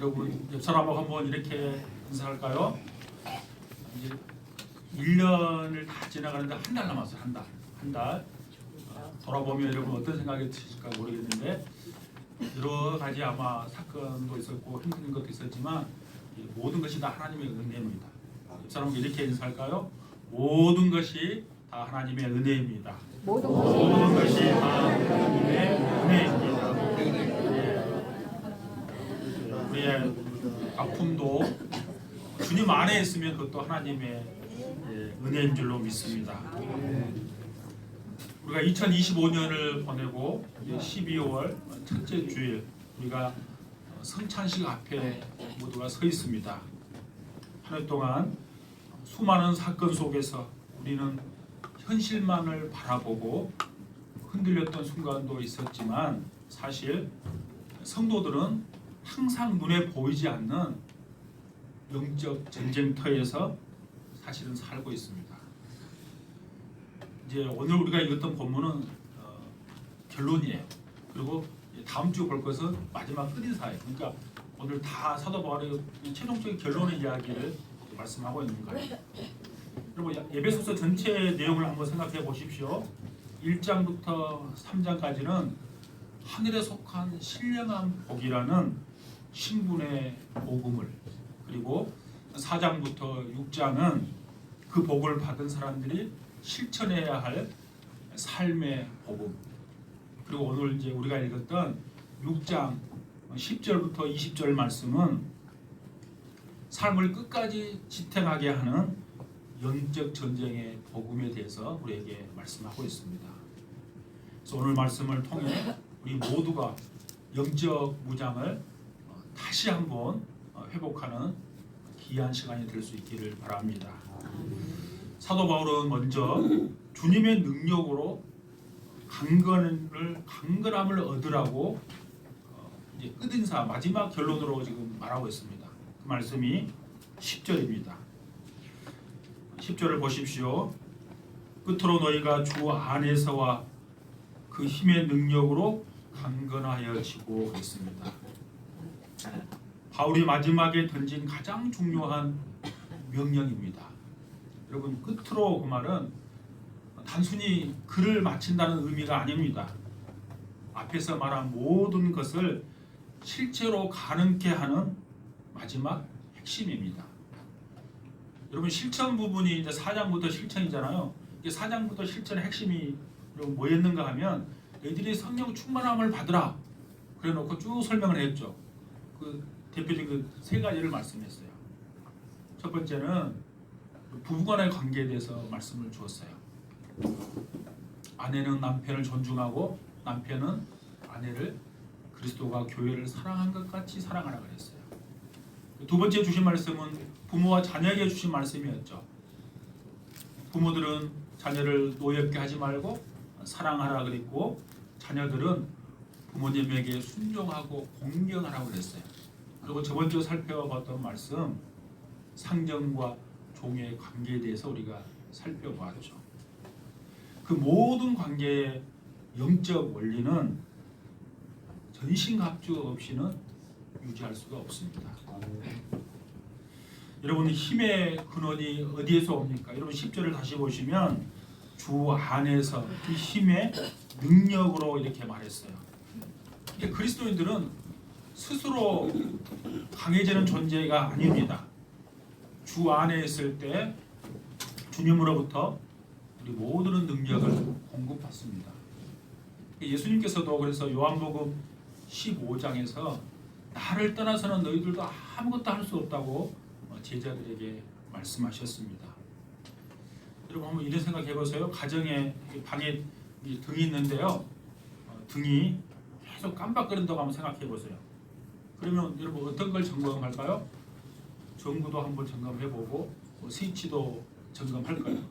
여러분 옆 사람하고 한번 이렇게 인사할까요? 이제 1년을 다 지나가는데 한 달 남았어요. 한 달. 돌아보면 여러분 어떤 생각이 드실까 모르겠는데 여러 가지 아마 사건도 있었고 힘든 것도 있었지만 모든 것이 다 하나님의 은혜입니다. 옆 사람하고 이렇게 인사할까요? 모든 것이 다 하나님의 은혜입니다. 모든 것이 다 하나님의 은혜입니다. 우리의 아픔도 주님 안에 있으면 그것도 하나님의 은혜인 줄로 믿습니다. 우리가 2025년을 보내고 12월 첫째 주일 우리가 성찬식 앞에 모두가 서 있습니다. 한 해 동안 수많은 사건 속에서 우리는 현실만을 바라보고 흔들렸던 순간도 있었지만 사실 성도들은 항상 눈에 보이지 않는 영적 전쟁터에서 사실은 살고 있습니다. 이제 오늘 우리가 읽었던 본문은 결론이에요. 그리고 다음 주 볼 것은 마지막 끝인사예요. 그러니까 오늘 다 사도 바울의 최종적인 결론의 이야기를 말씀하고 있는 거예요. 여러분 에베소서 전체 내용을 한번 생각해 보십시오. 1장부터 3장까지는 하늘에 속한 신령한 복이라는 신분의 복음을, 그리고 4장부터 6장은 그 복을 받은 사람들이 실천해야 할 삶의 복음, 그리고 오늘 이제 우리가 읽었던 6장 10절부터 20절 말씀은 삶을 끝까지 지탱하게 하는 영적 전쟁의 복음에 대해서 우리에게 말씀하고 있습니다. 그래서 오늘 말씀을 통해 우리 모두가 영적 무장을 다시 한번 회복하는 귀한 시간이 될 수 있기를 바랍니다. 사도 바울은 먼저 주님의 능력으로 강건함을 얻으라고 이제 끝인사 마지막 결론으로 지금 말하고 있습니다. 그 말씀이 10절입니다. 10절을 보십시오. 끝으로 너희가 주 안에서와 그 힘의 능력으로 강건하여지고 있습니다. 바울이 마지막에 던진 가장 중요한 명령입니다. 여러분 끝으로 그 말은 단순히 글을 마친다는 의미가 아닙니다. 앞에서 말한 모든 것을 실제로 가능케 하는 마지막 핵심입니다. 여러분 실천 부분이 이제 4장부터 실천이잖아요. 이게 4장부터 실천의 핵심이 뭐였는가 하면 너희들이 성령 충만함을 받으라 그래 놓고 쭉 설명을 했죠. 그 대표적인 그 세 가지를 말씀했어요. 첫 번째는 부부간의 관계에 대해서 말씀을 주었어요. 아내는 남편을 존중하고 남편은 아내를 그리스도가 교회를 사랑한 것 같이 사랑하라 그랬어요. 두 번째 주신 말씀은 부모와 자녀에게 주신 말씀이었죠. 부모들은 자녀를 노엽게 하지 말고 사랑하라 그랬고 자녀들은 부모님에게 순종하고 공경하라고 그랬어요. 그리고 저번 주 살펴봤던 말씀 상정과 종의 관계에 대해서 우리가 살펴보았죠. 그 모든 관계의 영적 원리는 전신갑주 없이는 유지할 수가 없습니다. 여러분 힘의 근원이 어디에서 옵니까? 여러분 10절을 다시 보시면 주 안에서 그 힘의 능력으로 이렇게 말했어요. 그리스도인들은 스스로 강해지는 존재가 아닙니다. 주 안에 있을 때 주님으로부터 우리 모든 능력을 공급받습니다. 예수님께서도 그래서 요한복음 15장에서 나를 떠나서는 너희들도 아무것도 할 수 없다고 제자들에게 말씀하셨습니다. 여러분 한번 이런 생각해 보세요. 가정에 방에 등이 있는데요. 등이 계속 깜빡거린다고 한번 생각해 보세요. 그러면 여러분 어떤 걸 점검할까요? 전구도 한번 점검해보고 스위치도 점검할 거예요.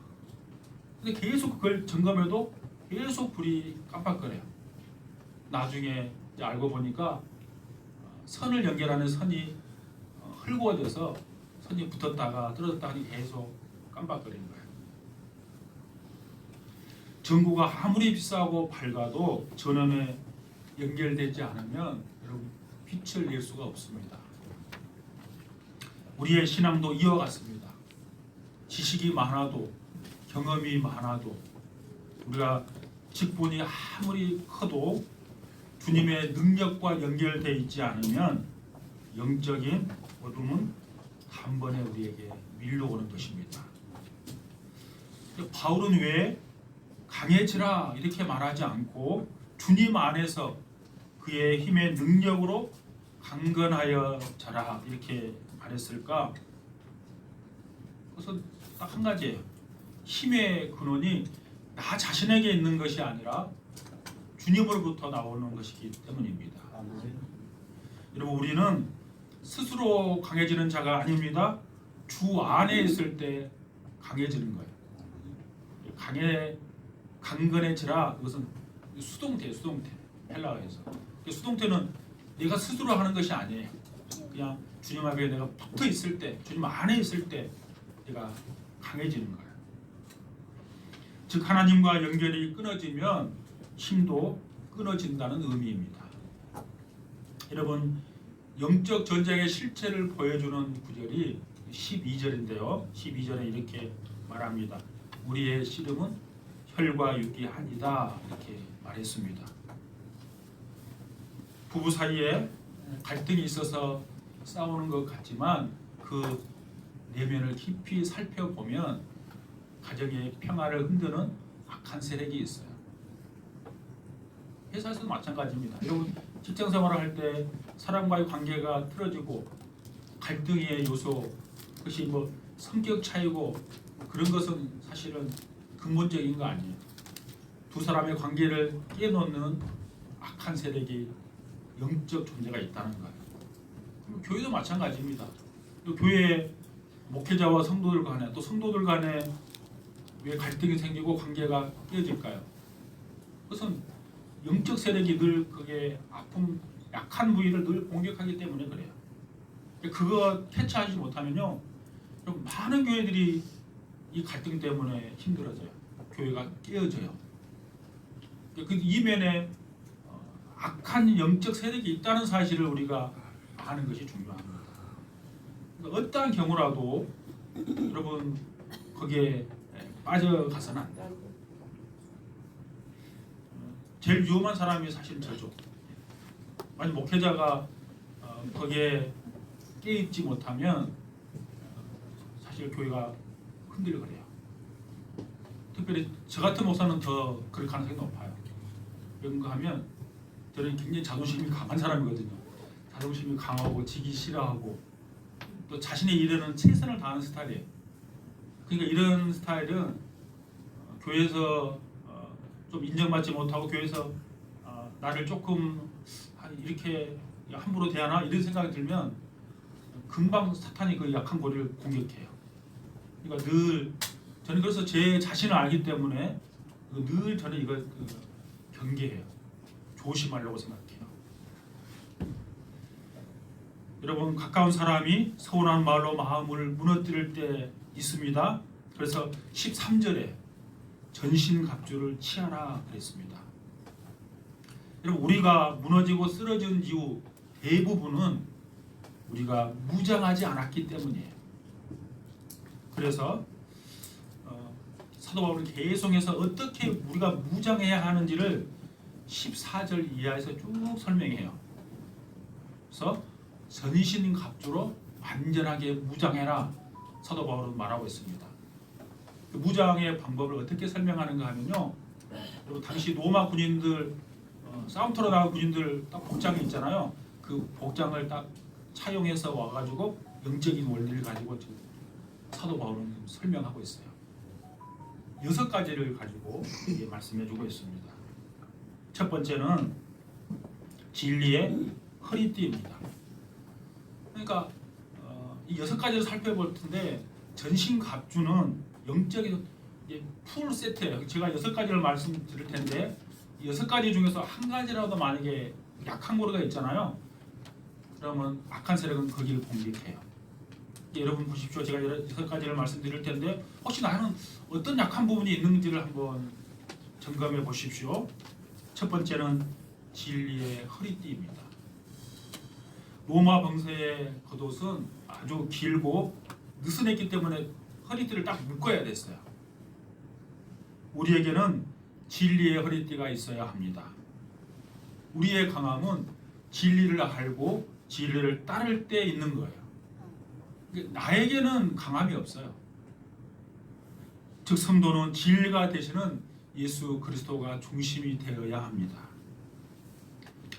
근데 계속 그걸 점검해도 계속 불이 깜빡거려요. 나중에 이제 알고 보니까 선을 연결하는 선이 헐거워져서 선이 붙었다가 떨어졌다 하니 계속 깜빡거리는 거예요. 전구가 아무리 비싸고 밝아도 전원에 연결되지 않으면 여러분 빛을 낼 수가 없습니다. 우리의 신앙도 이어갔습니다. 지식이 많아도 경험이 많아도 우리가 직분이 아무리 커도 주님의 능력과 연결되어 있지 않으면 영적인 어둠은 단번에 우리에게 밀려오는 것입니다. 바울은 왜 강해지라 이렇게 말하지 않고 주님 안에서 그의 힘의 능력으로 강건하여 자라 이렇게 말했을까? 그것은 딱 한 가지예요. 힘의 근원이 나 자신에게 있는 것이 아니라 주님으로부터 나오는 것이기 때문입니다. 여러분, 우리는 스스로 강해지는 자가 아닙니다. 주 안에 있을 때 강해지는 거예요. 강건해지라. 그것은 수동태예요. 수동태. 헬라어에서. 수동태는 내가 스스로 하는 것이 아니에요. 그냥 주님 앞에 내가 붙어 있을 때, 주님 안에 있을 때 내가 강해지는 거예요. 즉 하나님과 연결이 끊어지면 힘도 끊어진다는 의미입니다. 여러분, 영적 전쟁의 실체를 보여주는 구절이 12절인데요. 12절에 이렇게 말합니다. 우리의 씨름은 혈과 육이 아니다 이렇게 말했습니다. 부부 사이에 갈등이 있어서 싸우는 것 같지만 그 내면을 깊이 살펴보면 가정의 평화를 흔드는 악한 세력이 있어요. 회사에서도 마찬가지입니다. 여러분, 직장 생활을 할 때 사람과의 관계가 틀어지고 갈등의 요소, 그것이 뭐 성격 차이고 그런 것은 사실은 근본적인 거 아니에요. 두 사람의 관계를 깨놓는 악한 세력이 영적 존재가 있다는 거예요. 교회도 마찬가지입니다. 교회 목회자와 성도들 간에 또 성도들 간에 왜 갈등이 생기고 관계가 깨어질까요? 그것은 영적 세력이 늘 그게 약한 부위를 늘 공격하기 때문에 그래요. 그거 캐치하지 못하면요, 많은 교회들이 이 갈등 때문에 힘들어져요. 교회가 깨어져요. 그 이면에 악한 영적 세력이 있다는 사실을 우리가 아는 것이 중요합니다. 그러니까 어떠한 경우라도 여러분 거기에 빠져가서는 안 돼요. 제일 위험한 사람이 사실 저죠. 만약 목회자가 거기에 깨있지 못하면 사실 교회가 흔들거려요. 특별히 저 같은 목사는 더 그럴 가능성이 높아요. 그런가 하면 저는 굉장히 자존심이 강한 사람이거든요. 자존심이 강하고 지기 싫어하고 또 자신의 일에는 최선을 다하는 스타일이에요. 그러니까 이런 스타일은 교회에서 좀 인정받지 못하고 교회에서 나를 조금 이렇게 함부로 대하나 이런 생각이 들면 금방 사탄이 그 약한 고리를 공격해요. 그러니까 늘 저는 그래서 제 자신을 알기 때문에 늘 저는 이걸 경계해요. 조심하려고 생각해요. 여러분, 가까운 사람이 서운한 말로 마음을 무너뜨릴 때 있습니다. 그래서 13절에 전신갑주를 취하라 그랬습니다. 여러분, 우리가 무너지고 쓰러진 이유 대부분은 우리가 무장하지 않았기 때문이에요. 그래서 사도 바울은 계속해서 어떻게 우리가 무장해야 하는지를 14절 이하에서 쭉 설명해요. 그래서 전신갑주로 완전하게 무장해라 사도 바울은 말하고 있습니다. 그 무장의 방법을 어떻게 설명하는가 하면요, 당시 로마 군인들 싸움터로 나간 군인들 딱 복장이 있잖아요. 그 복장을 딱 차용해서 와가지고 영적인 원리를 가지고 지금 사도 바울은 설명하고 있어요. 6가지를 가지고 말씀해주고 있습니다. 첫 번째는 진리의 허리띠입니다. 그러니까 이 6가지를 살펴볼 텐데 전신갑주는 영적인 풀 세트예요. 제가 6가지를 말씀드릴 텐데 이 6가지 중에서 한 가지라도 만약에 약한 고리가 있잖아요. 그러면 악한 세력은 거기를 공격해요. 여러분 보십시오. 제가 6가지를 말씀드릴 텐데 혹시 나는 어떤 약한 부분이 있는지를 한번 점검해 보십시오. 첫 번째는 진리의 허리띠입니다. 로마 병사의 겉옷은 아주 길고 느슨했기 때문에 허리띠를 딱 묶어야 됐어요. 우리에게는 진리의 허리띠가 있어야 합니다. 우리의 강함은 진리를 알고 진리를 따를 때 있는 거예요. 나에게는 강함이 없어요. 즉 성도는 진리가 되시는 예수 그리스도가 중심이 되어야 합니다.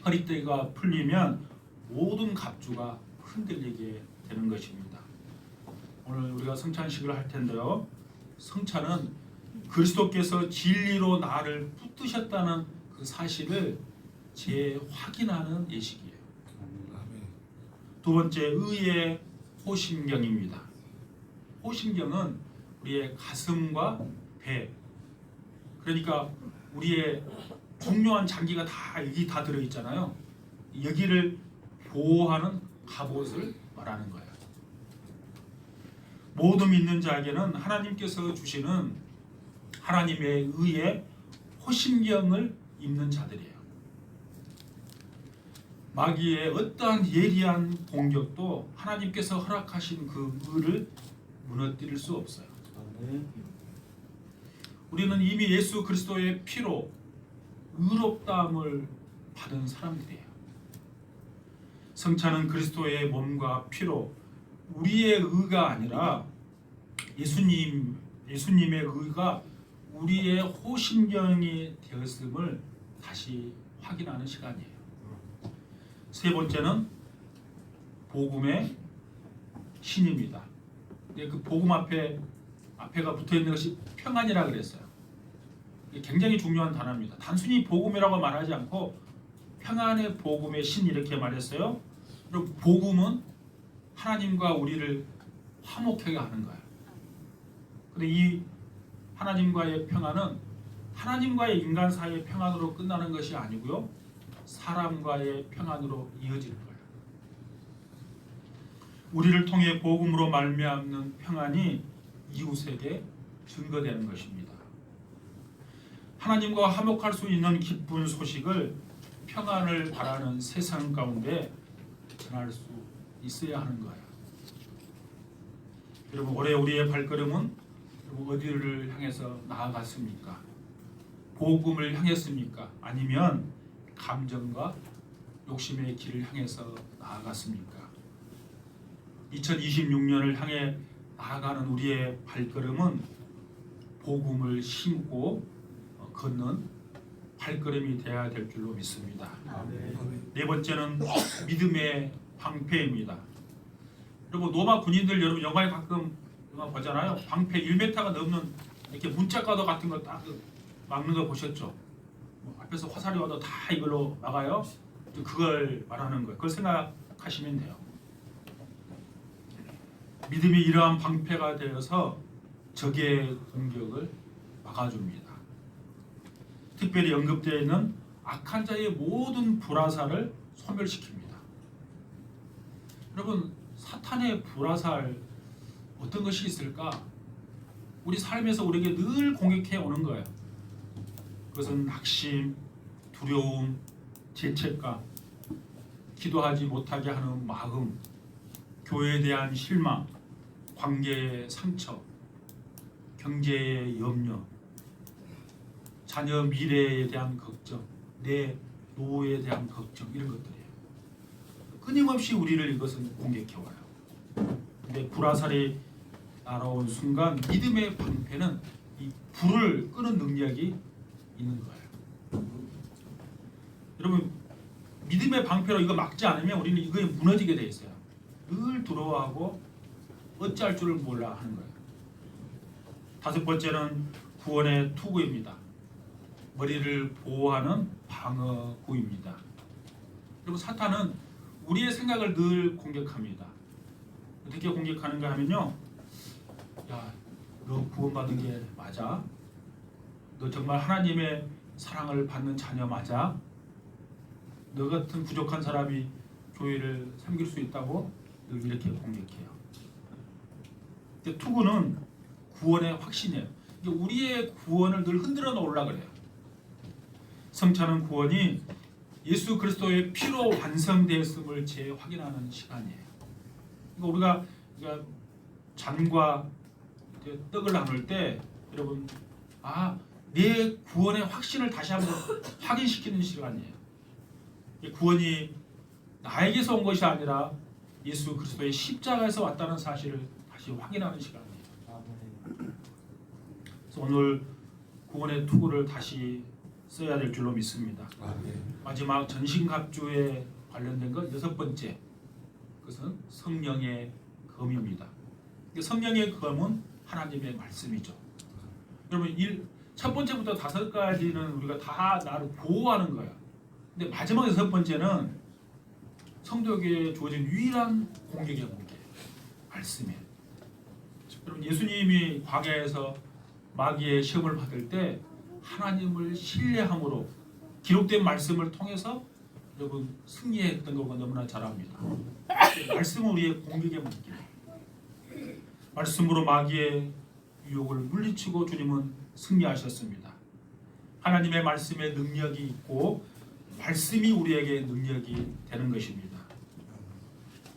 허리띠가 풀리면 모든 갑주가 흔들리게 되는 것입니다. 오늘 우리가 성찬식을 할 텐데요. 성찬은 그리스도께서 진리로 나를 붙드셨다는 그 사실을 재확인하는 예식이에요. 두 번째, 의의 호심경입니다. 호심경은 우리의 가슴과 배, 그러니까 우리의 중요한 장기가 다 여기 다 들어있잖아요. 여기를 보호하는 갑옷을 말하는 거예요. 모든 믿는 자에게는 하나님께서 주시는 하나님의 의의 호심경을 입는 자들이에요. 마귀의 어떠한 예리한 공격도 하나님께서 허락하신 그 의를 무너뜨릴 수 없어요. 우리는 이미 예수 그리스도의 피로 의롭다함을 받은 사람들이에요. 성찬은 그리스도의 몸과 피로 우리의 의가 아니라 예수님의 의가 우리의 호심경이 되었음을 다시 확인하는 시간이에요. 세 번째는 복음의 신입니다. 그 복음 앞에가 붙어 있는 것이 평안이라 그랬어요. 이게 굉장히 중요한 단어입니다. 단순히 복음이라고 말하지 않고 평안의 복음의 신 이렇게 말했어요. 그리고 복음은 하나님과 우리를 화목하게 하는 거예요. 근데 이 하나님과의 평안은 하나님과의 인간 사이의 평안으로 끝나는 것이 아니고요. 사람과의 평안으로 이어질 거예요. 우리를 통해 복음으로 말미암는 평안이 이웃에게 증거되는 것입니다. 하나님과 화목할 수 있는 기쁜 소식을 평안을 바라는 세상 가운데 전할 수 있어야 하는 거예요. 여러분, 올해 우리의 발걸음은 어디를 향해서 나아갔습니까? 복음을 향했습니까? 아니면 감정과 욕심의 길을 향해서 나아갔습니까? 2026년을 향해 나아가는 우리의 발걸음은 복음을 심고 걷는 발걸음이 되어야 될 줄로 믿습니다. 네 번째는 믿음의 방패입니다. 여러분, 로마 군인들 여러분 영화에 가끔 영화 보잖아요. 방패 1m가 넘는 이렇게 문짝가도 같은 거 딱 막는 거 보셨죠? 앞에서 화살이 와도 다 이걸로 막아요. 그걸 말하는 거예요. 그걸 생각하시면 돼요. 믿음이 이러한 방패가 되어서 적의 공격을 막아줍니다. 특별히 언급되어 있는 악한 자의 모든 불화살을 소멸시킵니다. 여러분, 사탄의 불화살 어떤 것이 있을까? 우리 삶에서 우리에게 늘 공격해 오는 거예요. 그것은 낙심, 두려움, 죄책감, 기도하지 못하게 하는 마음, 교회에 대한 실망, 관계의 상처, 경제의 염려, 자녀 미래에 대한 걱정, 내 노후에 대한 걱정, 이런 것들이에요. 끊임없이 우리를 이것은 공격해와요. 근데 불화살이 날아온 순간 믿음의 방패는 이 불을 끄는 능력이 있는 거예요. 여러분, 믿음의 방패로 이거 막지 않으면 우리는 이거에 무너지게 돼 있어요. 늘 두려워하고 어찌할 줄을 몰라 하는 거예요. 다섯 번째는 구원의 투구입니다. 머리를 보호하는 방어구입니다. 그리고 사탄은 우리의 생각을 늘 공격합니다. 어떻게 공격하는가 하면요, 야, 너 구원받은 게 맞아? 너 정말 하나님의 사랑을 받는 자녀 맞아? 너 같은 부족한 사람이 교회를 섬길 수 있다고? 늘 이렇게 공격해요. 근데 투구는 구원의 확신이에요. 우리의 구원을 늘 흔들어 놓으려고 그래요. 성찬은 구원이 예수 그리스도의 피로 완성되었음을 재확인하는 시간이에요. 그러니까 우리가 잔과 떡을 나눌 때 여러분 내 구원의 확신을 다시 한번 확인시키는 시간이에요. 구원이 나에게서 온 것이 아니라 예수 그리스도의 십자가에서 왔다는 사실을 다시 확인하는 시간이에요. 그래서 오늘 구원의 투구를 다시 써야 될 줄로 믿습니다. 마지막 전신갑주에 관련된 것 6번째, 그것은 성령의 검입니다. 성령의 검은 하나님의 말씀이죠. 여러분 첫 번째부터 5가지는 우리가 다 나를 보호하는 거야. 근데 마지막 6번째는 성도에게 주어진 유일한 공격이에요. 말씀이에요. 여러분 예수님이 광야에서 마귀의 시험을 받을 때 하나님을 신뢰함으로 기록된 말씀을 통해서 여러분 승리했던 거 너무나 잘 압니다. 말씀은 우리의 공격의 무기예요. 말씀으로 마귀의 유혹을 물리치고 주님은 승리하셨습니다. 하나님의 말씀에 능력이 있고 말씀이 우리에게 능력이 되는 것입니다.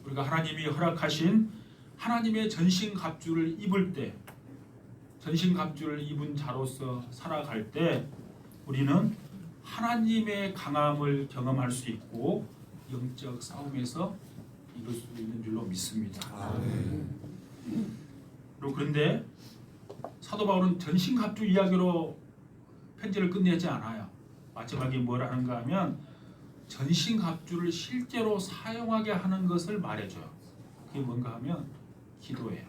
우리가 하나님이 허락하신 하나님의 전신갑주를 입을 때, 전신갑주를 입은 자로서 살아갈 때 우리는 하나님의 강함을 경험할 수 있고 영적 싸움에서 이룰 수 있는 줄로 믿습니다. 그런데 사도 바울은 전신갑주 이야기로 편지를 끝내지 않아요. 마지막에 뭘 하는가 하면 전신갑주를 실제로 사용하게 하는 것을 말해줘요. 그게 뭔가 하면 기도예요.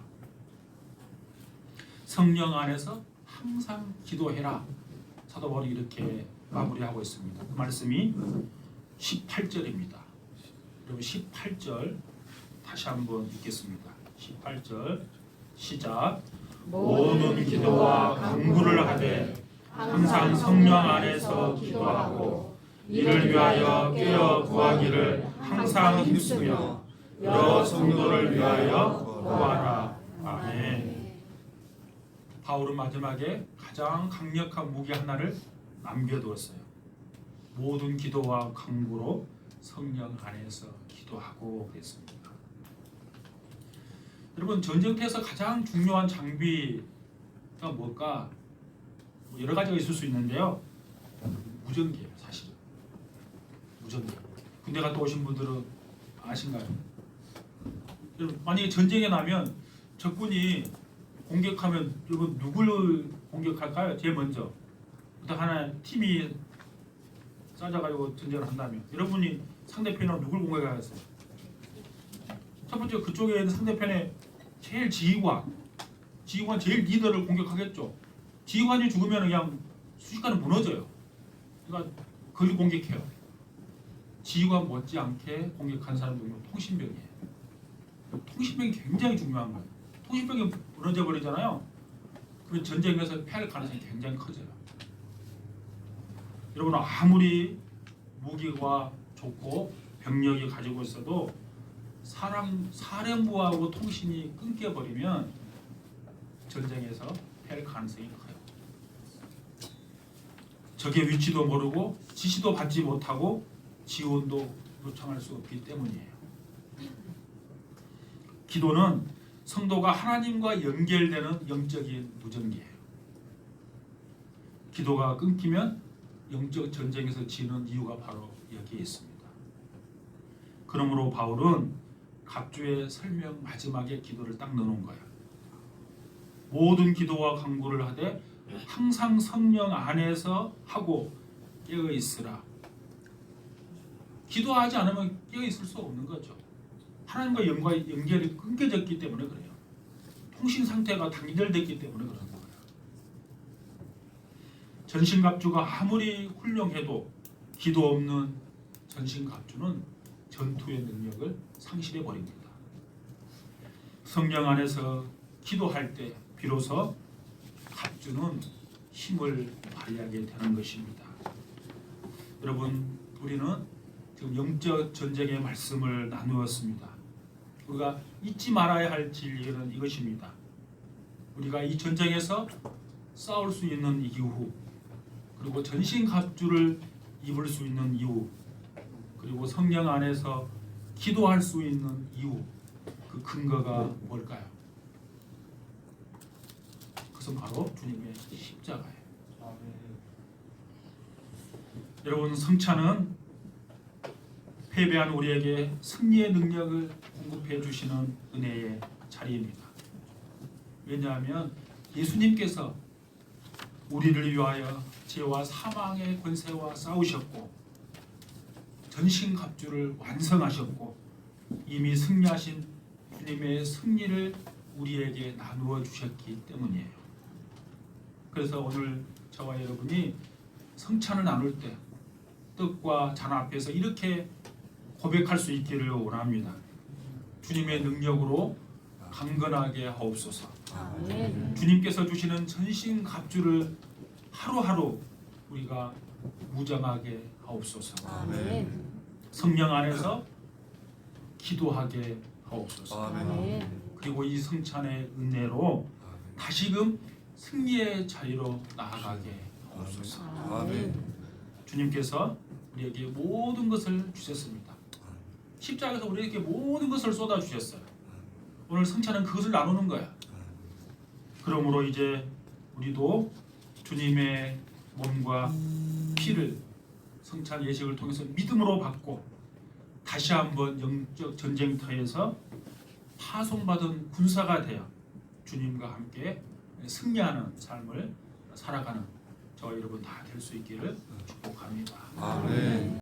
성령 안에서 항상 기도해라. 사도 바울이 이렇게 마무리하고 있습니다. 그 말씀이 18절입니다. 여러분 18절 다시 한번 읽겠습니다. 18절 시작. 모든 기도와 간구를 하되 항상 성령 안에서 기도하고 이를 위하여 깨어 구하기를 항상 힘쓰며 여러 성도를 위하여 구하라. 아멘. 바울은 마지막에 가장 강력한 무기 하나를 남겨두었어요. 모든 기도와 간구로 성령 안에서 기도하고 그랬습니다. 여러분 전쟁터에서 가장 중요한 장비가 뭘까? 여러 가지가 있을 수 있는데요. 무전기예요, 사실은. 무전기. 군대 갔다 오신 분들은 아신가요? 여러분 만약에 전쟁이 나면 적군이 공격하면 여러분 누굴 공격할까요? 제일 먼저. 하나 팀이 짜져가지고 전쟁을 한다면 여러분이 상대편은 누굴 공격하겠어요? 첫 번째 그쪽에 있는 상대편의 제일 지휘관 제일 리더를 공격하겠죠. 지휘관이 죽으면 그냥 순식간에 무너져요. 그러니까 그걸 공격해요. 지휘관 못지않게 공격한 사람들은 통신병이에요. 통신병이 굉장히 중요한 거예요. 통신병이 무너져 버리잖아요. 그러면 전쟁에서 패할 가능성이 굉장히 커져요. 여러분 아무리 무기가 좋고 병력이 가지고 있어도 사령부하고 통신이 끊겨버리면 전쟁에서 패할 가능성이 커요. 적의 위치도 모르고 지시도 받지 못하고 지원도 요청할 수 없기 때문이에요. 기도는 성도가 하나님과 연결되는 영적인 무전기예요. 기도가 끊기면 영적 전쟁에서 지는 이유가 바로 여기에 있습니다. 그러므로 바울은 갑주의 설명 마지막에 기도를 딱 넣어놓은 거예요. 모든 기도와 간구를 하되 항상 성령 안에서 하고 깨어 있으라. 기도하지 않으면 깨어 있을 수 없는 거죠. 하나님과 연결이 끊겨졌기 때문에 그래요. 통신 상태가 단절됐기 때문에 그런 거예요. 전신갑주가 아무리 훌륭해도 기도 없는 전신갑주는 전투의 능력을 상실해 버립니다. 성령 안에서 기도할 때 비로소 갑주는 힘을 발휘하게 되는 것입니다. 여러분 우리는 지금 영적 전쟁의 말씀을 나누었습니다. 우리가 잊지 말아야 할 진리는 이것입니다. 우리가 이 전쟁에서 싸울 수 있는 이유, 그리고 전신갑주를 입을 수 있는 이유, 그리고 성령 안에서 기도할 수 있는 이유, 그 근거가 뭘까요? 그것은 바로 주님의 십자가예요. 여러분, 성찬은 패배한 우리에게 승리의 능력을 공급해 주시는 은혜의 자리입니다. 왜냐하면 예수님께서 우리를 위하여 죄와 사망의 권세와 싸우셨고 전신갑주를 완성하셨고 이미 승리하신 주님의 승리를 우리에게 나누어 주셨기 때문이에요. 그래서 오늘 저와 여러분이 성찬을 나눌 때 떡과 잔 앞에서 이렇게 고백할 수 있기를 원합니다. 주님의 능력으로 강건하게 하옵소서. 아멘. 주님께서 주시는 전신갑주를 하루하루 우리가 무장하게 하옵소서. 아멘. 성령 안에서 기도하게 하옵소서. 아멘. 그리고 이 성찬의 은혜로 다시금 승리의 자리로 나아가게 하옵소서. 아멘. 주님께서 우리에게 모든 것을 주셨습니다. 십자가에서 우리에게 모든 것을 쏟아 주셨어요. 오늘 성찬은 그것을 나누는 거야. 그러므로 이제 우리도 주님의 몸과 피를 성찬 예식을 통해서 믿음으로 받고 다시 한번 영적 전쟁터에서 파송받은 군사가 되어 주님과 함께 승리하는 삶을 살아가는 저와 여러분 다 될 수 있기를 축복합니다. 아멘.